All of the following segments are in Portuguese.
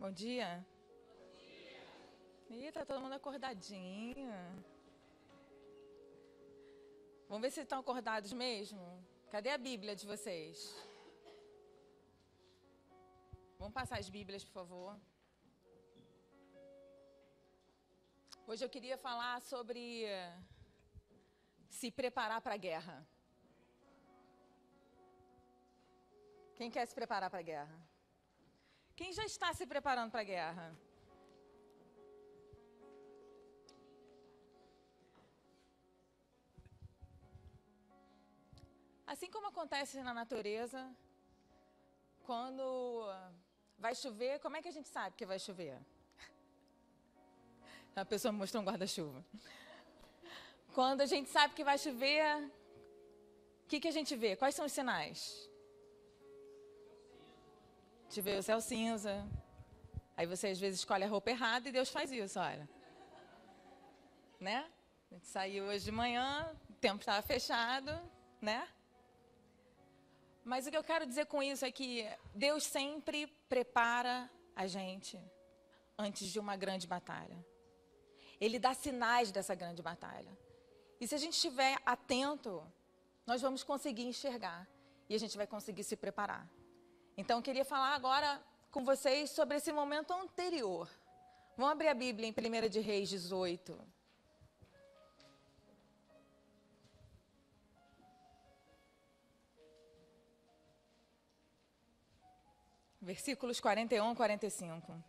Bom dia. Ih, tá todo mundo acordadinho. Vamos ver se estão acordados mesmo? Cadê a Bíblia de vocês? Vamos passar as Bíblias, por favor. Hoje eu queria falar sobre se preparar para a guerra. Quem quer se preparar para a guerra? Quem já está se preparando para a guerra? Assim como acontece na natureza, quando vai chover, como é que a gente sabe que vai chover? A pessoa me mostrou um guarda-chuva. Quando a gente sabe que vai chover, o que a gente vê? Quais são os sinais? A gente vê o céu cinza. Aí você às vezes escolhe a roupa errada e Deus faz isso, olha. Né? A gente saiu hoje de manhã, o tempo estava fechado, né? Mas o que eu quero dizer com isso é que Deus sempre prepara a gente antes de uma grande batalha. Ele dá sinais dessa grande batalha. E se a gente estiver atento, nós vamos conseguir enxergar e a gente vai conseguir se preparar. Então, eu queria falar agora com vocês sobre esse momento anterior. Vamos abrir a Bíblia em 1 de Reis 18. Versículos 41 e 45.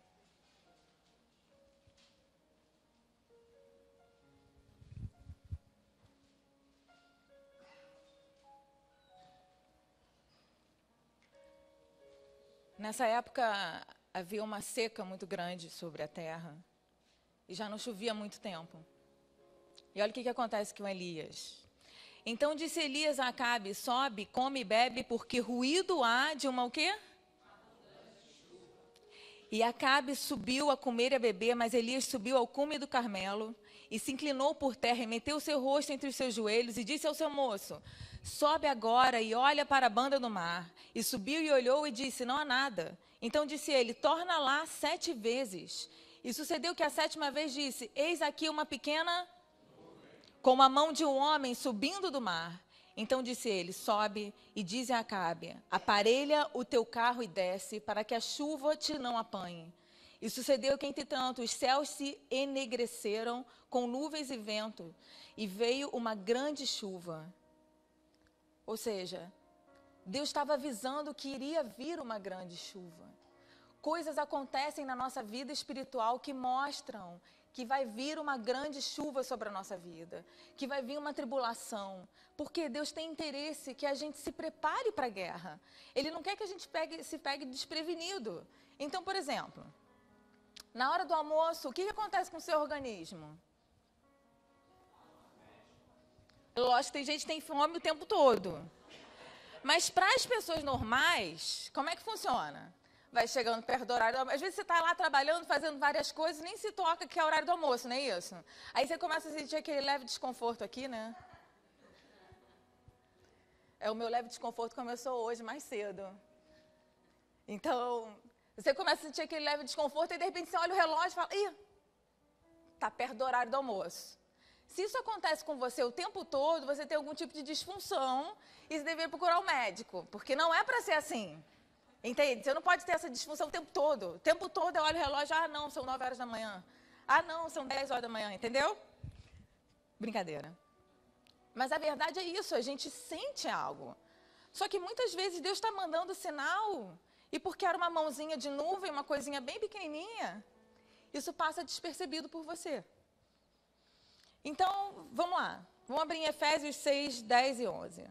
Nessa época, havia uma seca muito grande sobre a terra. E já não chovia há muito tempo. E olha o que acontece com Elias. Então disse Elias a Acabe: sobe, come e bebe, porque ruído há de uma o quê? E Acabe subiu a comer e a beber, mas Elias subiu ao cume do Carmelo e se inclinou por terra e meteu o seu rosto entre os seus joelhos e disse ao seu moço: sobe agora e olha para a banda do mar. E subiu e olhou e disse: não há nada. Então disse ele: torna lá 7 vezes. E sucedeu que a 7ª vez disse: eis aqui uma pequena, como a mão de um homem subindo do mar. Então disse ele: sobe e diz a Acabe: aparelha o teu carro e desce, para que a chuva te não apanhe. E sucedeu que, entretanto, os céus se enegreceram com nuvens e vento, e veio uma grande chuva. Ou seja, Deus estava avisando que iria vir uma grande chuva. Coisas acontecem na nossa vida espiritual que mostram que vai vir uma grande chuva sobre a nossa vida, que vai vir uma tribulação, porque Deus tem interesse que a gente se prepare para a guerra. Ele não quer que a gente se pegue desprevenido. Então, por exemplo, na hora do almoço, o que acontece com o seu organismo? Lógico que tem gente que tem fome o tempo todo. Mas para as pessoas normais, como é que funciona? Vai chegando perto do horário do almoço. Às vezes você está lá trabalhando, fazendo várias coisas, nem se toca que é o horário do almoço, não é isso? Aí você começa a sentir aquele leve desconforto aqui, né? O meu leve desconforto começou hoje, mais cedo. Então, você começa a sentir aquele leve desconforto e de repente você olha o relógio e fala: ih, está perto do horário do almoço. Se isso acontece com você o tempo todo, você tem algum tipo de disfunção e você deveria procurar um médico, porque não é para ser assim. Entende? Você não pode ter essa disfunção o tempo todo. O tempo todo eu olho o relógio: ah, não, são 9 horas da manhã. Ah, não, são 10 horas da manhã, entendeu? Brincadeira. Mas a verdade é isso, a gente sente algo. Só que muitas vezes Deus está mandando sinal, e porque era uma mãozinha de nuvem, uma coisinha bem pequenininha, isso passa despercebido por você. Então, vamos lá. Vamos abrir em Efésios 6, 10 e 11.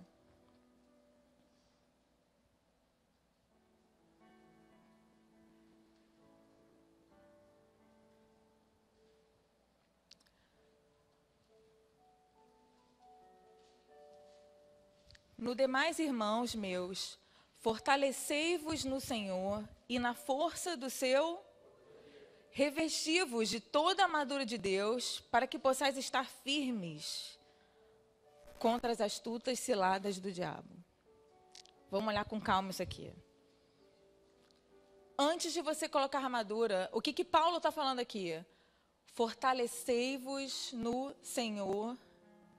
No demais, irmãos meus, fortalecei-vos no Senhor e na força do seu... revesti-vos de toda a armadura de Deus, para que possais estar firmes contra as astutas ciladas do diabo. Vamos olhar com calma isso aqui. antes de você colocar a armadura, o que Paulo está falando aqui? Fortalecei-vos no Senhor.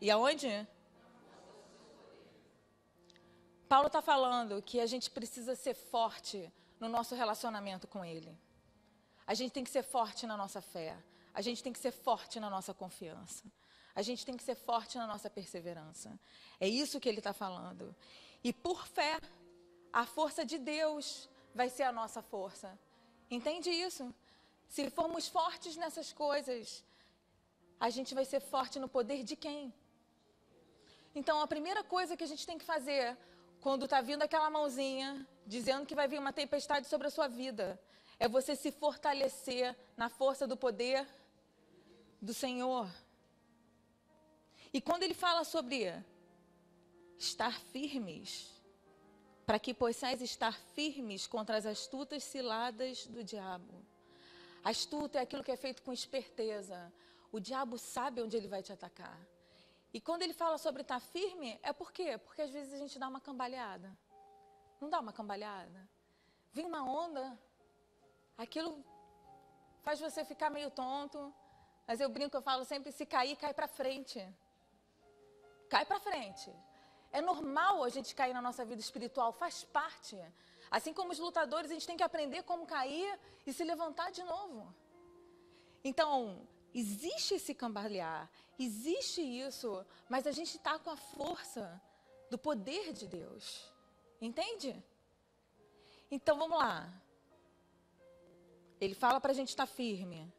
E aonde? Paulo está falando que a gente precisa ser forte no nosso relacionamento com Ele. A gente tem que ser forte na nossa fé. A gente tem que ser forte na nossa confiança. A gente tem que ser forte na nossa perseverança. É isso que ele está falando. E por fé, a força de Deus vai ser a nossa força. Entende isso? Se formos fortes nessas coisas, a gente vai ser forte no poder de quem? Então, a primeira coisa que a gente tem que fazer, quando está vindo aquela mãozinha, dizendo que vai vir uma tempestade sobre a sua vida, é você se fortalecer na força do poder do Senhor. E quando ele fala sobre estar firmes, para que possais estar firmes contra as astutas ciladas do diabo. Astuto é aquilo que é feito com esperteza. O diabo sabe onde ele vai te atacar. E quando ele fala sobre estar firme, é por quê? Porque às vezes a gente dá uma cambaleada. Não dá uma cambaleada? Vem uma onda, aquilo faz você ficar meio tonto. Mas eu brinco, eu falo sempre, se cair, cai para frente. Cai para frente. É normal a gente cair na nossa vida espiritual, faz parte. Assim como os lutadores, a gente tem que aprender como cair e se levantar de novo. Então, existe esse cambalear, existe isso, mas a gente está com a força do poder de Deus. Entende? Então, vamos lá. Ele fala para a gente estar firme.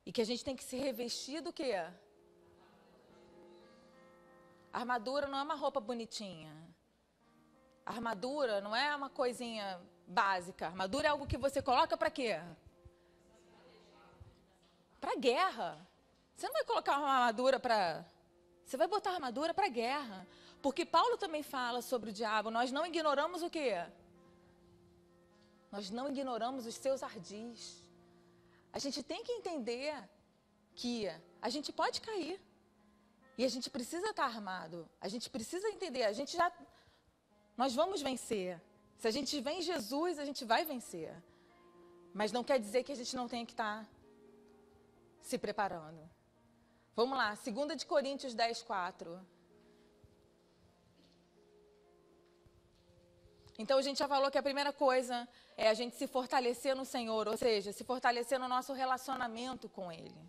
E que a gente tem que se revestir do quê? A armadura não é uma roupa bonitinha. A armadura não é uma coisinha básica. A armadura é algo que você coloca para quê? Para guerra. Você não vai colocar uma armadura para... Você vai botar a armadura para guerra. Porque Paulo também fala sobre o diabo. Nós não ignoramos o quê? Nós não ignoramos os seus ardis. A gente tem que entender que a gente pode cair. E a gente precisa estar armado. A gente precisa entender. Nós vamos vencer. Se a gente vem em Jesus, a gente vai vencer. Mas não quer dizer que a gente não tenha que estar se preparando. Vamos lá, 2 de Coríntios 10, 4. Então, a gente já falou que a primeira coisa é a gente se fortalecer no Senhor, ou seja, se fortalecer no nosso relacionamento com Ele.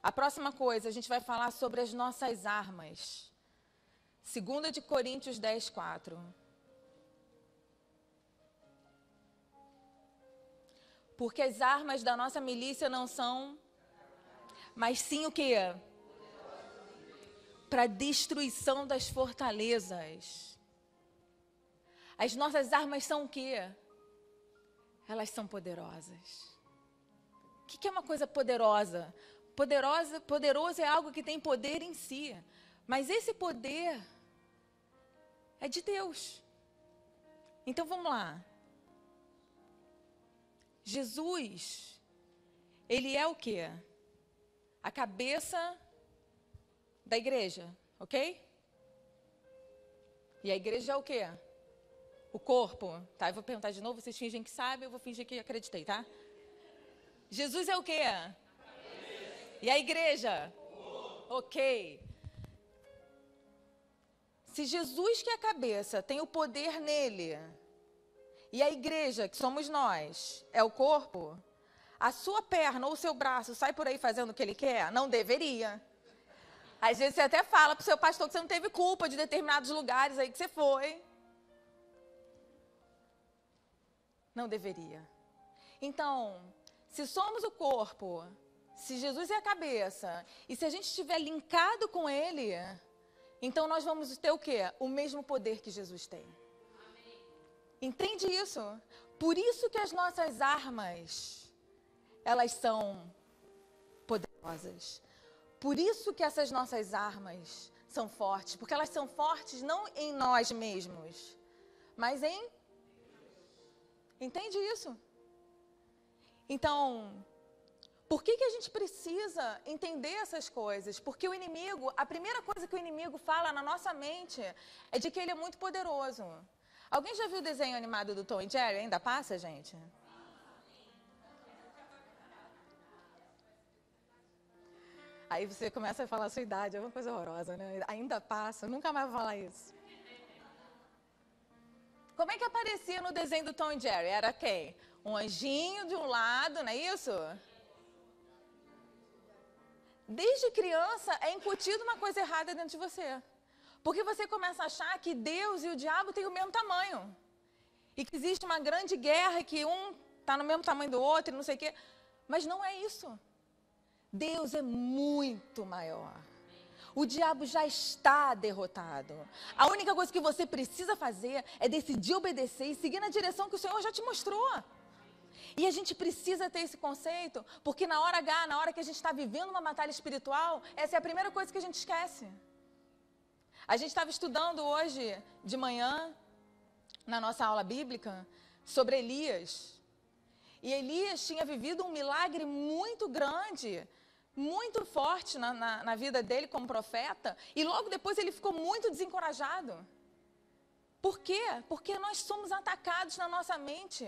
A próxima coisa, a gente vai falar sobre as nossas armas. 2 de Coríntios 10, 4. Porque as armas da nossa milícia não são, mas sim o quê? Para destruição das fortalezas. As nossas armas são o quê? Elas são poderosas. O que é uma coisa poderosa? Poderoso é algo que tem poder em si. Mas esse poder é de Deus. Então vamos lá. Jesus, ele é o quê? A cabeça da igreja, ok? E a igreja é o quê? O corpo, tá? Eu vou perguntar de novo, vocês fingem que sabem, eu vou fingir que acreditei, tá? Jesus é o quê? E a igreja? Ok. Se Jesus, que é a cabeça, tem o poder nele, e a igreja, que somos nós, é o corpo, a sua perna ou o seu braço sai por aí fazendo o que ele quer? Não deveria. Às vezes você até fala para o seu pastor que você não teve culpa de determinados lugares aí que você foi. Não deveria. Então, se somos o corpo, se Jesus é a cabeça, e se a gente estiver linkado com Ele, então nós vamos ter o quê? O mesmo poder que Jesus tem. Amém. Entende isso? Por isso que as nossas armas, elas são poderosas. Por isso que essas nossas armas são fortes, porque elas são fortes não em nós mesmos, mas em... Entende isso? Então, por que a gente precisa entender essas coisas? Porque o inimigo, a primeira coisa que o inimigo fala na nossa mente é de que ele é muito poderoso. Alguém já viu o desenho animado do Tom e Jerry? Ainda passa, gente? Aí você começa a falar a sua idade, é uma coisa horrorosa, né? Ainda passa, nunca mais vou falar isso. Como é que aparecia no desenho do Tom e Jerry? Era quem? Um anjinho de um lado, não é isso? Desde criança é incutido uma coisa errada dentro de você. Porque você começa a achar que Deus e o diabo têm o mesmo tamanho. E que existe uma grande guerra, que um está no mesmo tamanho do outro e não sei o quê. Mas não é isso. Deus é muito maior. O diabo já está derrotado. A única coisa que você precisa fazer é decidir obedecer e seguir na direção que o Senhor já te mostrou. E a gente precisa ter esse conceito, porque na hora H, na hora que a gente está vivendo uma batalha espiritual, essa é a primeira coisa que a gente esquece. A gente estava estudando hoje de manhã, na nossa aula bíblica, sobre Elias. E Elias tinha vivido um milagre muito grande, muito forte na vida dele como profeta, e logo depois ele ficou muito desencorajado. Por quê? Porque nós somos atacados na nossa mente.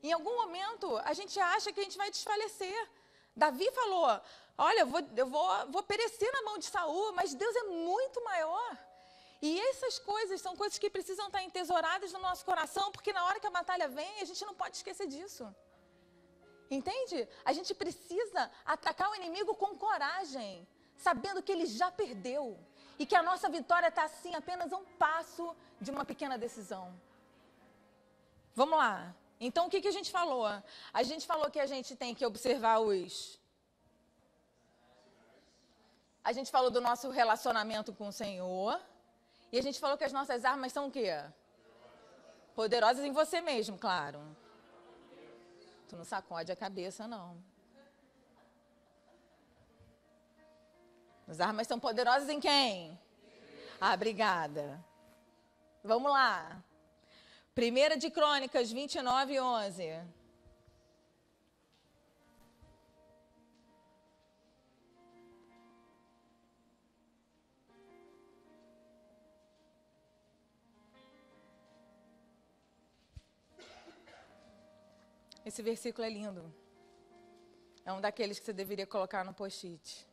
Em algum momento, a gente acha que a gente vai desfalecer. Davi falou, olha, eu vou perecer na mão de Saul, mas Deus é muito maior. E essas coisas são coisas que precisam estar entesouradas no nosso coração, porque na hora que a batalha vem, a gente não pode esquecer disso. Entende? A gente precisa atacar o inimigo com coragem, sabendo que ele já perdeu. E que a nossa vitória está, assim, apenas a um passo de uma pequena decisão. Vamos lá. Então, o que a gente falou? A gente falou que a gente tem que observar A gente falou do nosso relacionamento com o Senhor. E a gente falou que as nossas armas são o quê? Poderosas em você mesmo, claro. Tu não sacode a cabeça, não. As armas são poderosas em quem? Ah, obrigada. Vamos lá. 1 de Crônicas 29, 11. Esse versículo é lindo. É um daqueles que você deveria colocar no post-it.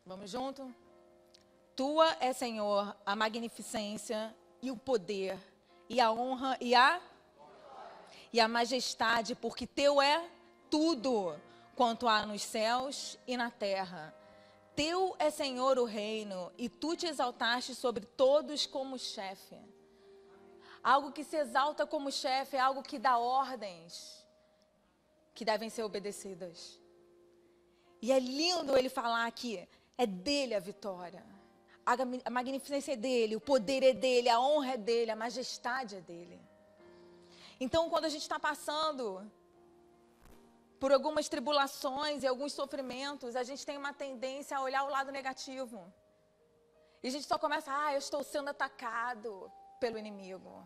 Vamos junto? Tua é, Senhor, a magnificência e o poder, e a honra e a majestade, porque teu é tudo, quanto há nos céus e na terra. Teu é, Senhor, o reino, e tu te exaltaste sobre todos como chefe. Algo que se exalta como chefe é algo que dá ordens, que devem ser obedecidas. E é lindo ele falar que é dele a vitória. A magnificência é dele, o poder é dele, a honra é dele, a majestade é dele. Então, quando a gente está passando por algumas tribulações e alguns sofrimentos, a gente tem uma tendência a olhar o lado negativo. E a gente só começa, eu estou sendo atacado pelo inimigo.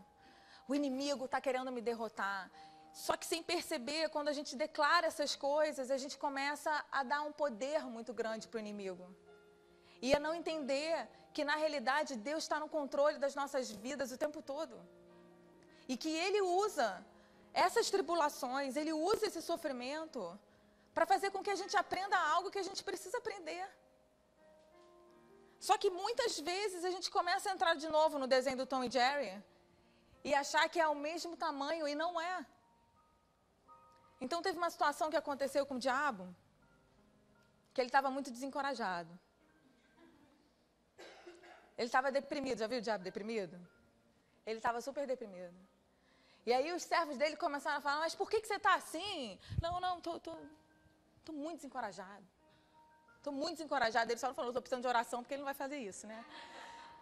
O inimigo está querendo me derrotar. Só que sem perceber, quando a gente declara essas coisas, a gente começa a dar um poder muito grande para o inimigo. E a não entender que, na realidade, Deus está no controle das nossas vidas o tempo todo. E que Ele usa essas tribulações, Ele usa esse sofrimento para fazer com que a gente aprenda algo que a gente precisa aprender. Só que muitas vezes a gente começa a entrar de novo no desenho do Tom e Jerry e achar que é o mesmo tamanho e não é. Então teve uma situação que aconteceu com o diabo, que ele estava muito desencorajado. Ele estava deprimido, já viu o diabo deprimido? Ele estava super deprimido. E aí os servos dele começaram a falar, mas por que você está assim? Não, estou muito desencorajado. Estou muito desencorajado. Ele só não falou, estou precisando de oração, porque ele não vai fazer isso, né?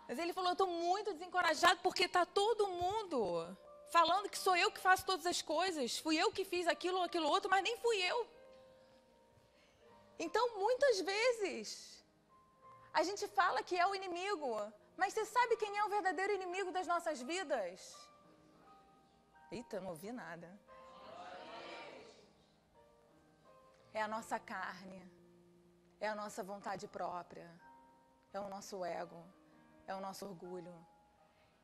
Mas ele falou, estou muito desencorajado, porque está todo mundo falando que sou eu que faço todas as coisas. Fui eu que fiz aquilo ou aquilo outro, mas nem fui eu. Então, muitas vezes, a gente fala que é o inimigo, mas você sabe quem é o verdadeiro inimigo das nossas vidas? Eita, não ouvi nada. é a nossa carne, é a nossa vontade própria, é o nosso ego, é o nosso orgulho.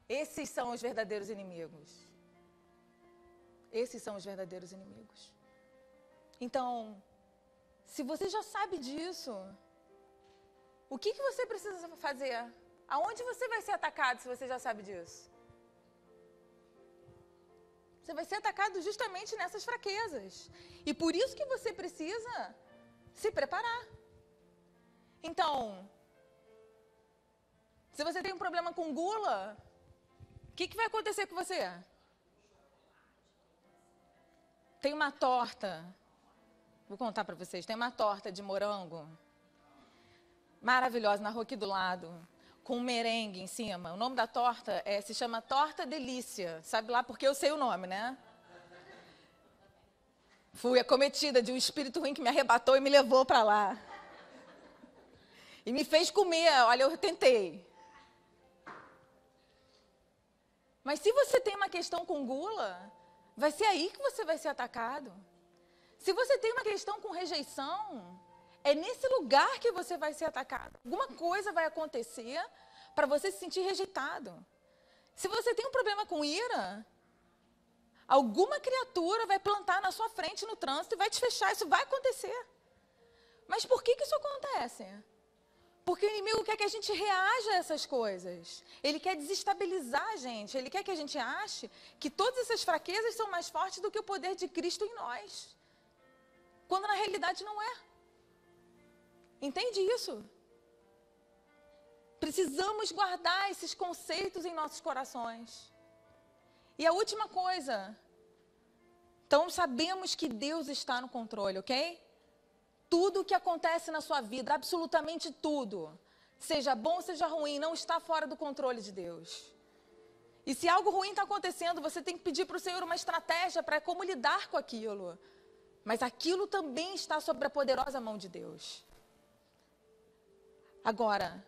Esses são os verdadeiros inimigos. Esses são os verdadeiros inimigos. Então, se você já sabe disso, o que você precisa fazer? Aonde você vai ser atacado se você já sabe disso? Você vai ser atacado justamente nessas fraquezas. E por isso que você precisa se preparar. Então, se você tem um problema com gula, o que vai acontecer com você? Tem uma torta, vou contar para vocês, tem uma torta de morango, maravilhosa, na rua aqui do lado, com um merengue em cima. O nome da torta se chama Torta Delícia. Sabe lá porque eu sei o nome, né? Fui acometida de um espírito ruim que me arrebatou e me levou para lá. E me fez comer, olha, eu tentei. Mas se você tem uma questão com gula, vai ser aí que você vai ser atacado. Se você tem uma questão com rejeição, é nesse lugar que você vai ser atacado. Alguma coisa vai acontecer para você se sentir rejeitado. Se você tem um problema com ira, alguma criatura vai plantar na sua frente no trânsito e vai te fechar. Isso vai acontecer. Mas por que isso acontece? Porque o inimigo quer que a gente reaja a essas coisas. Ele quer desestabilizar a gente. Ele quer que a gente ache que todas essas fraquezas são mais fortes do que o poder de Cristo em nós. Quando na realidade não é. Entende isso? Precisamos guardar esses conceitos em nossos corações. E a última coisa. Então sabemos que Deus está no controle, ok? Tudo o que acontece na sua vida, absolutamente tudo, seja bom, seja ruim, não está fora do controle de Deus. E se algo ruim está acontecendo, você tem que pedir para o Senhor uma estratégia para como lidar com aquilo. Mas aquilo também está sob a poderosa mão de Deus. Agora,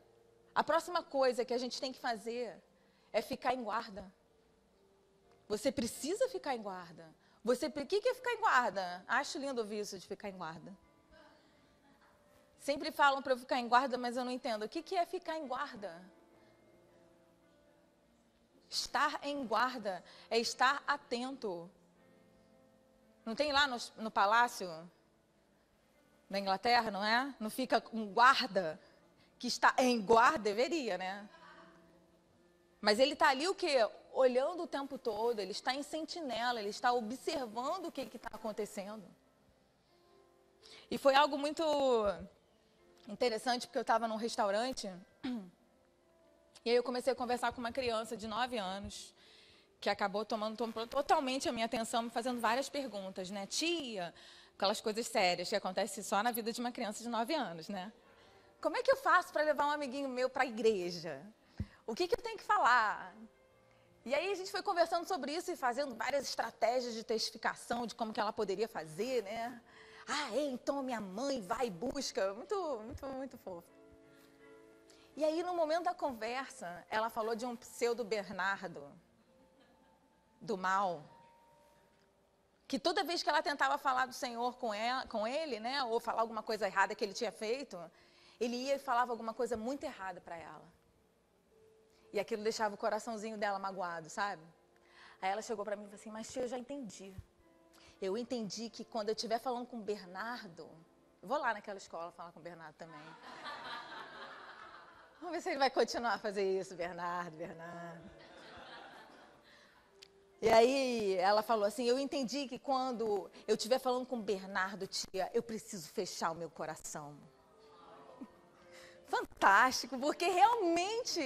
a próxima coisa que a gente tem que fazer é ficar em guarda. Você precisa ficar em guarda. O que é ficar em guarda? Acho lindo ouvir isso de ficar em guarda. Sempre falam para eu ficar em guarda, mas eu não entendo. O que é ficar em guarda? Estar em guarda é estar atento. Não tem lá no palácio na Inglaterra, não é? Não fica um guarda que está em guarda, deveria, né? Mas ele está ali o quê? Olhando o tempo todo, ele está em sentinela, ele está observando o que está acontecendo. E foi algo muito interessante, porque eu estava num restaurante, e aí eu comecei a conversar com uma criança de 9 anos, que acabou tomando totalmente a minha atenção, me fazendo várias perguntas, né? Tia, aquelas coisas sérias que acontecem só na vida de uma criança de 9 anos, né? Como é que eu faço para levar um amiguinho meu para a igreja? O que eu tenho que falar? E aí a gente foi conversando sobre isso e fazendo várias estratégias de testificação de como que ela poderia fazer, né? Então minha mãe vai e busca. Muito fofo. E aí, no momento da conversa, ela falou de um pseudo Bernardo, do mal, que toda vez que ela tentava falar do Senhor com ele, né, ou falar alguma coisa errada que ele tinha feito, ele ia e falava alguma coisa muito errada para ela. E aquilo deixava o coraçãozinho dela magoado, sabe? Aí ela chegou para mim e falou assim, mas tia, eu já entendi. Eu entendi que quando eu estiver falando com o Bernardo, eu vou lá naquela escola falar com o Bernardo também. Vamos ver se ele vai continuar a fazer isso, Bernardo. E aí ela falou assim, eu entendi que quando eu estiver falando com o Bernardo, tia, eu preciso fechar o meu coração. Fantástico, porque realmente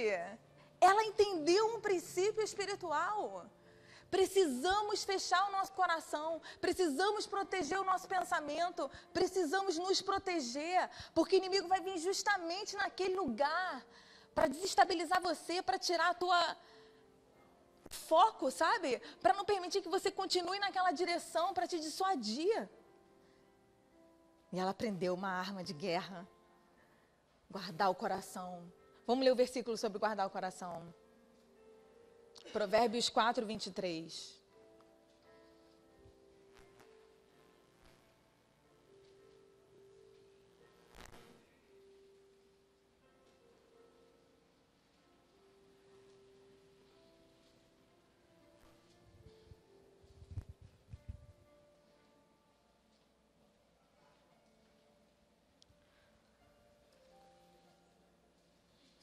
ela entendeu um princípio espiritual. Precisamos fechar o nosso coração, precisamos proteger o nosso pensamento, precisamos nos proteger, porque o inimigo vai vir justamente naquele lugar para desestabilizar você, para tirar a tua foco, sabe? Para não permitir que você continue naquela direção, para te dissuadir. E ela aprendeu uma arma de guerra, guardar o coração. Vamos ler o versículo sobre guardar o coração. Provérbios 4, 23.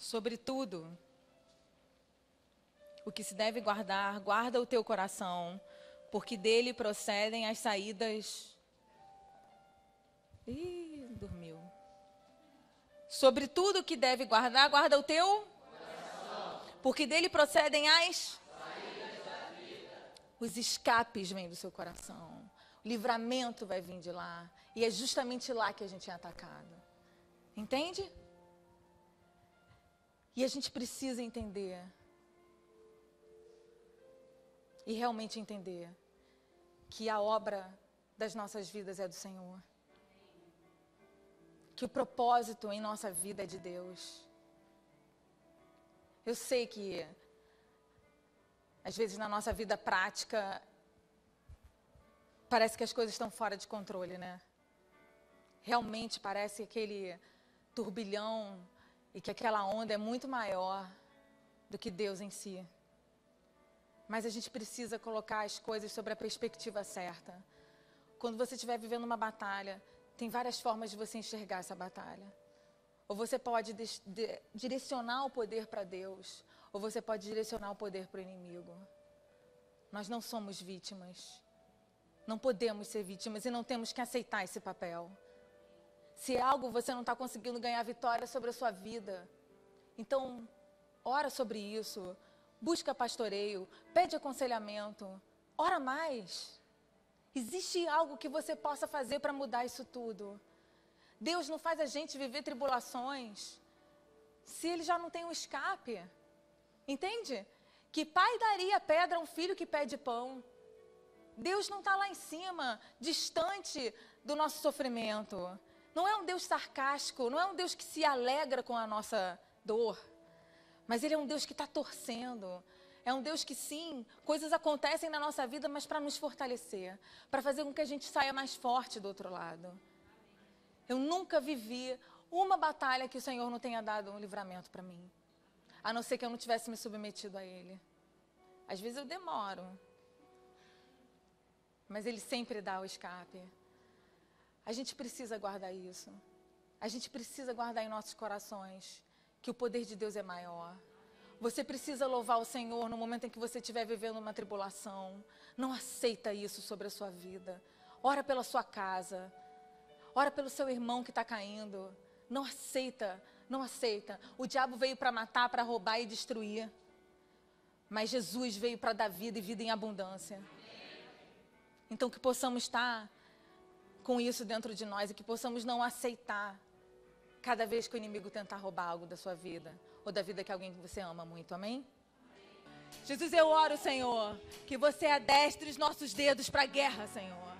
Sobretudo, o que se deve guardar, guarda o teu coração, porque dele procedem as saídas. Ih, dormiu. Sobre tudo que deve guardar, guarda o teu coração, porque dele procedem as saídas da vida. Os escapes vêm do seu coração. O livramento vai vir de lá. E é justamente lá que a gente é atacado. Entende? E a gente precisa entender. E realmente entender que a obra das nossas vidas é do Senhor. Que o propósito em nossa vida é de Deus. Eu sei que, às vezes, na nossa vida prática, parece que as coisas estão fora de controle, né? Realmente parece aquele turbilhão e que aquela onda é muito maior do que Deus em si. Mas a gente precisa colocar as coisas sobre a perspectiva certa. Quando você estiver vivendo uma batalha, tem várias formas de você enxergar essa batalha. Ou você pode direcionar o poder para Deus, ou você pode direcionar o poder para o inimigo. Nós não somos vítimas. Não podemos ser vítimas e não temos que aceitar esse papel. Se é algo você não está conseguindo ganhar vitória sobre a sua vida, então ora sobre isso, busca pastoreio, pede aconselhamento, ora mais. Existe algo que você possa fazer para mudar isso tudo. Deus não faz a gente viver tribulações se Ele já não tem um escape. Entende? Que pai daria pedra a um filho que pede pão? Deus não está lá em cima, distante do nosso sofrimento. Não é um Deus sarcástico, não é um Deus que se alegra com a nossa dor. Mas Ele é um Deus que está torcendo. É um Deus que sim, coisas acontecem na nossa vida, mas para nos fortalecer. Para fazer com que a gente saia mais forte do outro lado. Eu nunca vivi uma batalha que o Senhor não tenha dado um livramento para mim. A não ser que eu não tivesse me submetido a Ele. Às vezes eu demoro. Mas Ele sempre dá o escape. A gente precisa guardar isso. A gente precisa guardar em nossos corações que o poder de Deus é maior. Você precisa louvar o Senhor no momento em que você estiver vivendo uma tribulação. Não aceita isso sobre a sua vida. Ora pela sua casa. Ora pelo seu irmão que está caindo. Não aceita, não aceita. O diabo veio para matar, para roubar e destruir. Mas Jesus veio para dar vida e vida em abundância. Então que possamos estar com isso dentro de nós e que possamos não aceitar cada vez que o inimigo tentar roubar algo da sua vida ou da vida que alguém que você ama muito, amém? Jesus, eu oro, Senhor, que você adestre os nossos dedos para a guerra, Senhor.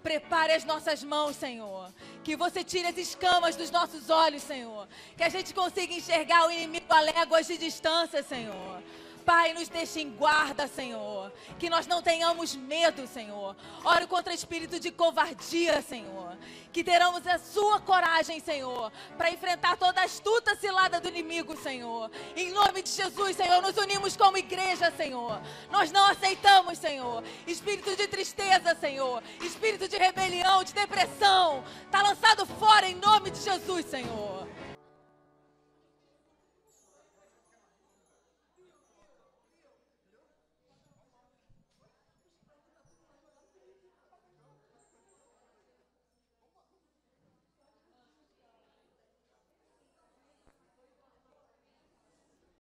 Prepare as nossas mãos, Senhor. Que você tire as escamas dos nossos olhos, Senhor. Que a gente consiga enxergar o inimigo a léguas de distância, Senhor. Pai, nos deixe em guarda, Senhor. Que nós não tenhamos medo, Senhor. Oro contra espírito de covardia, Senhor. Que teremos a sua coragem, Senhor, para enfrentar toda a astuta cilada do inimigo, Senhor. Em nome de Jesus, Senhor, nos unimos como igreja, Senhor. Nós não aceitamos, Senhor, espírito de tristeza, Senhor. Espírito de rebelião, de depressão. Está lançado fora em nome de Jesus, Senhor.